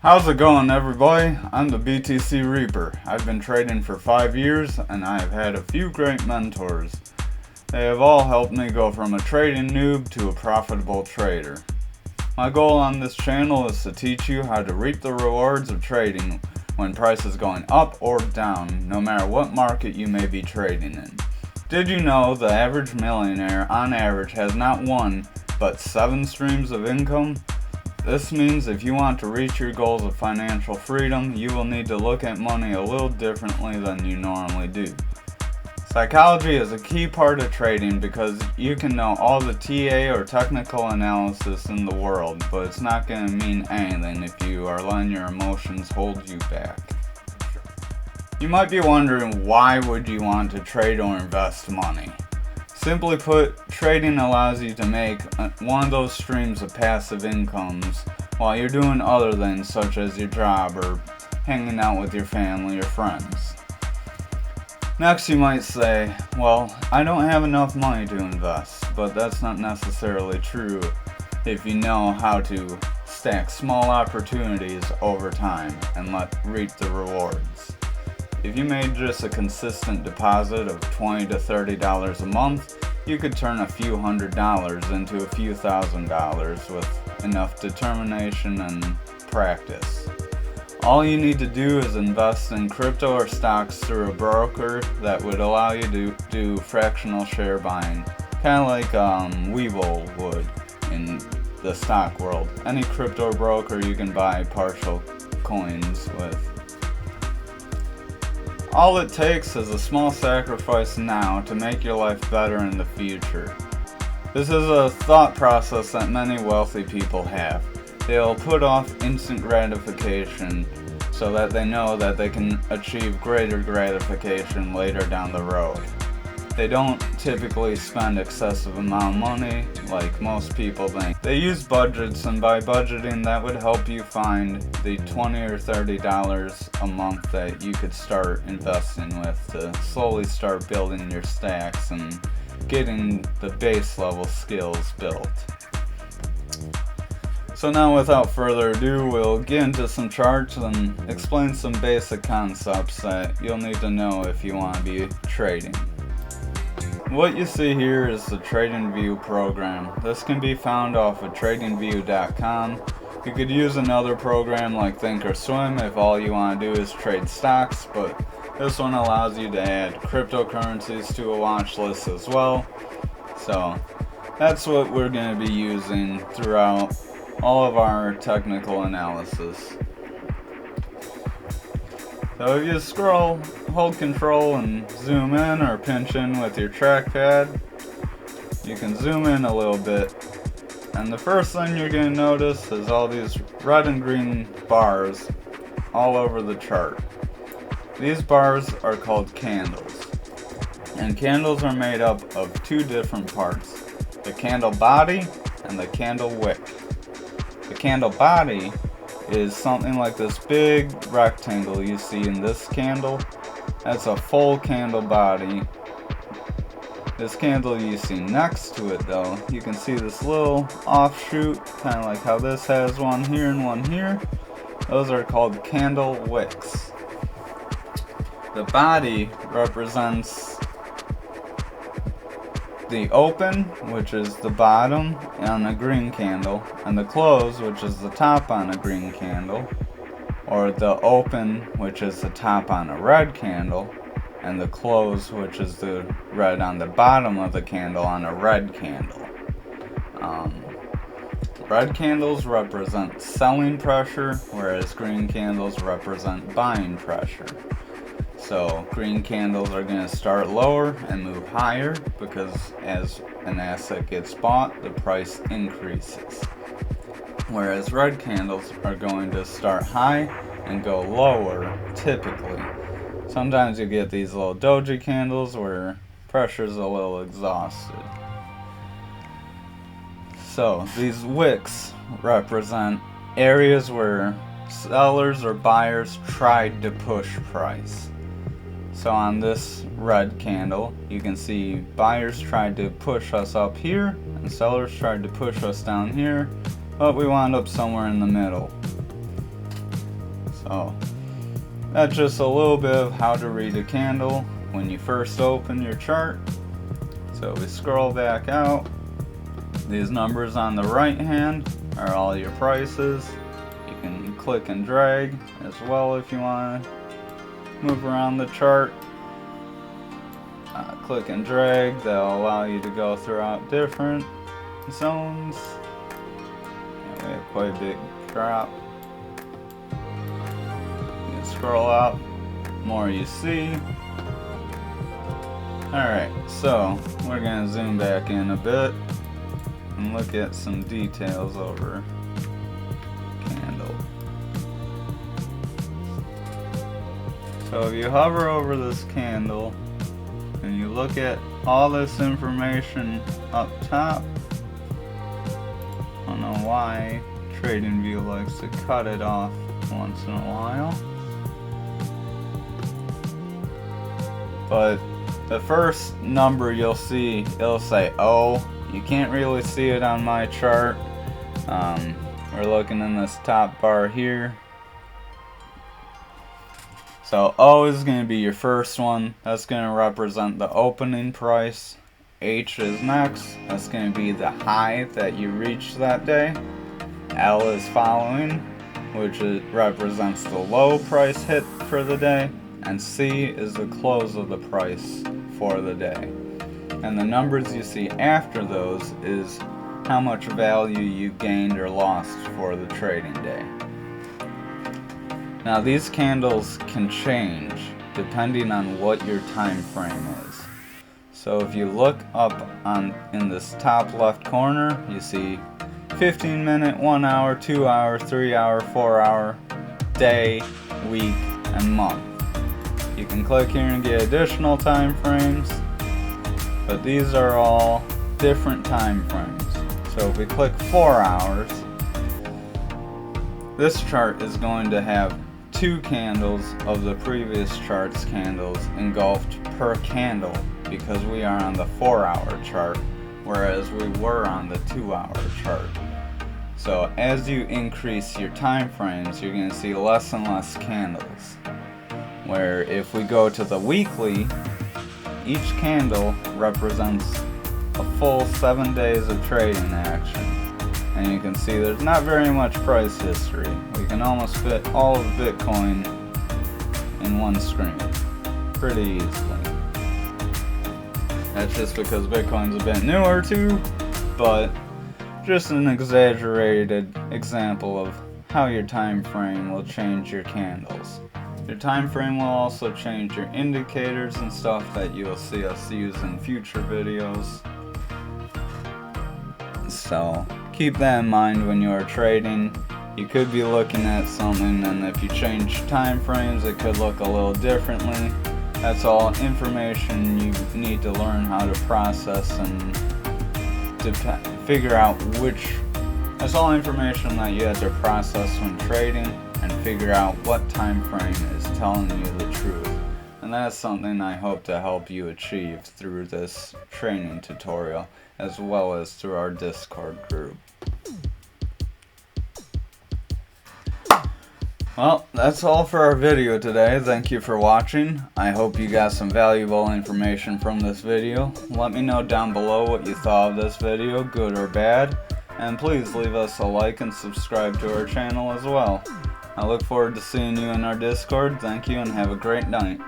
How's it going, everybody? I'm the BTC Reaper. I've been trading for 5 years and I have had a few great mentors. They have all helped me go from a trading noob to a profitable trader. My goal on this channel is to teach you how to reap the rewards of trading when price is going up or down, no matter what market you may be trading in. Did you know the average millionaire on average has not one, but 7 streams of income? This means if you want to reach your goals of financial freedom, you will need to look at money a little differently than you normally do. Psychology is a key part of trading because you can know all the TA or technical analysis in the world, but it's not going to mean anything if you are letting your emotions hold you back. You might be wondering, why would you want to trade or invest money? Simply put, trading allows you to make one of those streams of passive incomes while you're doing other things such as your job or hanging out with your family or friends. Next, you might say, well, I don't have enough money to invest, but that's not necessarily true if you know how to stack small opportunities over time and reap the rewards. If you made just a consistent deposit of $20 to $30 a month, you could turn a few $100s into a few $1,000s with enough determination and practice. All you need to do is invest in crypto or stocks through a broker that would allow you to do fractional share buying, kind of like Webull would in the stock world. Any crypto broker you can buy partial coins with. All it takes is a small sacrifice now to make your life better in the future. This is a thought process that many wealthy people have. They'll put off instant gratification so that they know that they can achieve greater gratification later down the road. They don't typically spend excessive amount of money like most people think. They use budgets, and by budgeting that would help you find the $20 or $30 a month that you could start investing with to slowly start building your stacks and getting the base level skills built. So now, without further ado, we'll get into some charts and explain some basic concepts that you'll need to know if you want to be trading. What you see here is the TradingView program. This can be found off of tradingview.com. You could use another program like Thinkorswim if all you want to do is trade stocks, but this one allows you to add cryptocurrencies to a watch list as well. So that's what we're going to be using throughout all of our technical analysis. So if you scroll, hold control and zoom in or pinch in with your trackpad, you can zoom in a little bit. And the first thing you're going to notice is all these red and green bars all over the chart. These bars are called candles. And candles are made up of 2 different parts, the candle body and the candle wick. The candle body is something like this big rectangle you see in this candle. That's a full candle body. This candle you see next to it, though, you can see this little offshoot, kind of like how this has one here and one here. Those are called candle wicks. The body represents the open, which is the bottom on a green candle, and the close, which is the top on a green candle, or the open, which is the top on a red candle, and the close, which is the red on the bottom of the candle on a red candle. Red candles represent selling pressure, whereas green candles represent buying pressure. So green candles are going to start lower and move higher because as an asset gets bought, the price increases. Whereas red candles are going to start high and go lower typically. Sometimes you get these little doji candles where pressure's a little exhausted. So these wicks represent areas where sellers or buyers tried to push price. So on this red candle, you can see buyers tried to push us up here and sellers tried to push us down here, but we wound up somewhere in the middle. So that's just a little bit of how to read a candle when you first open your chart. So we scroll back out. These numbers on the right hand are all your prices. You can click and drag as well if you want to move around the chart. Click and drag, that'll allow you to go throughout different zones. And we have quite a big drop. You can scroll out, more you see. Alright, so we're going to zoom back in a bit and look at some details over candle. So if you hover over this candle and you look at all this information up top, I don't know why TradingView likes to cut it off once in a while, but the first number you'll see, it'll say O. You can't really see it on my chart. We're looking in this top bar here. So O is going to be your first one. That's going to represent the opening price. H is next. That's going to be the high that you reached that day. L is following, which represents the low price hit for the day. And C is the close of the price for the day. And the numbers you see after those is how much value you gained or lost for the trading day. Now these candles can change depending on what your time frame is. So if you look up in this top left corner, you see 15 minute, 1 hour, 2 hour, 3 hour, 4 hour, day, week, and month. You can click here and get additional time frames, but these are all different time frames. So if we click 4 hours, this chart is going to have 2 candles of the previous chart's candles engulfed per candle, because we are on the 4-hour chart, whereas we were on the 2-hour chart. So as you increase your time frames, you're going to see less and less candles. Where if we go to the weekly, each candle represents a full 7 days of trading action. And you can see there's not very much price history. We can almost fit all of Bitcoin in one screen pretty easily. That's just because Bitcoin's a bit newer too, but just an exaggerated example of how your time frame will change your candles. Your time frame will also change your indicators and stuff that you'll see us use in future videos. So keep that in mind when you are trading. You could be looking at something, and if you change time frames, it could look a little differently. That's all information you need to learn how to process and to figure out which. That's all information that you have to process when trading and figure out what time frame is telling you the truth. And that's something I hope to help you achieve through this training tutorial, as well as through our Discord group. Well, that's all for our video today. Thank you for watching. I hope you got some valuable information from this video. Let me know down below what you thought of this video, good or bad. And please leave us a like and subscribe to our channel as well. I look forward to seeing you in our Discord. Thank you and have a great night.